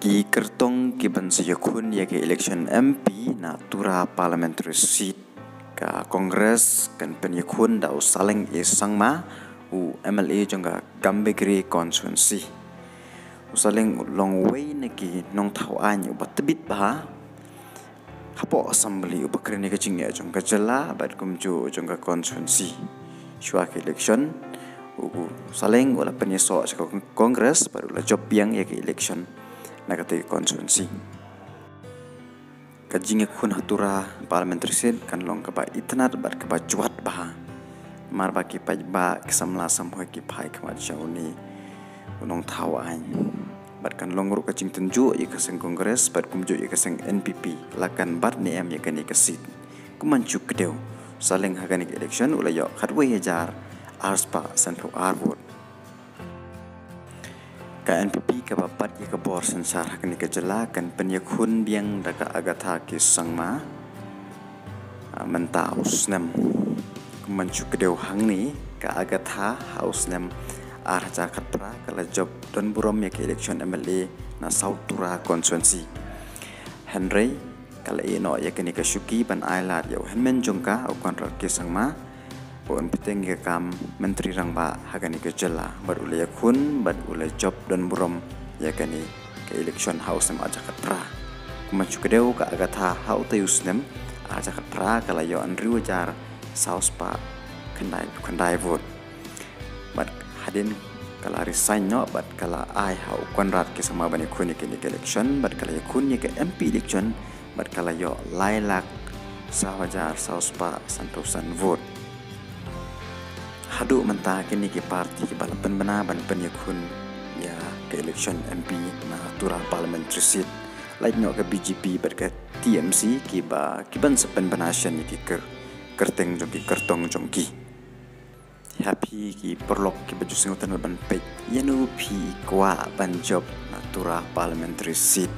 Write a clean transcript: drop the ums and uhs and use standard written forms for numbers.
Ki kertong ki ban sejukun ya ki election MP na tura parliamentary seat ka Kongres kan penyukun dau saling isang ma u MLA jongga Gambegre constituency. Usaling long way neki nong tau anyu batbit bah. Hapo assembly ubakrini ka jingya jongga jela bat kumju jongga constituency. Shua ki election saling wala penyeso sa Kongres baru la job yang ya ki election nakati constituency. Kajinga kun hatura parliamentary seat kan long kaba itnat bat kaba juat bah. Mar baki pajba kesamla samhoi ki pai kama jauni unong tawai. Bat kan long ru kajing tunju i kaseng Kongres bat kumju i kaseng NPP lakan bat ni am ya kani kasit. Kumancu kedeu saling hagani election ulayo khatwe hajar arspa santo arbot. Ka NPP ka bapat ya ka bor sensar hakni ka jela kan penyakun biang daka agatha ki sangma mentaus nem kumancu kedeu hang ni ka agatha haus nem arja khatra kala job don burom ya ki election MLA na sautura constituency Henry kala ino ya kini ka syuki ban ailat ya henmen jongka au kontrak ki sangma pun peteng ke kam menteri rangba hagani ke jela berulai kun berulai job dan burom ya kani ke election house nem aja katra kumancu kedeu ka agatha hau tayus nem aja katra kala yo anriu jar saus pa kendai vote bat hadin kala resign no bat kala ai hau konrat ke sama bani kun ke election bat kala kun ke MP election bat kala yo lailak sawajar saus pa santosan vote. Hadu mentah kini ki parti ki balapan bena ban penyakun ya ke election MP na tura parliamentary seat lain no ke BJP ber ke TMC ki ban sepen benasian ki kerteng jongki kertong jongki happy ki perlok ki baju singotan ban pek yanu pi kwa ban job na tura parliamentary seat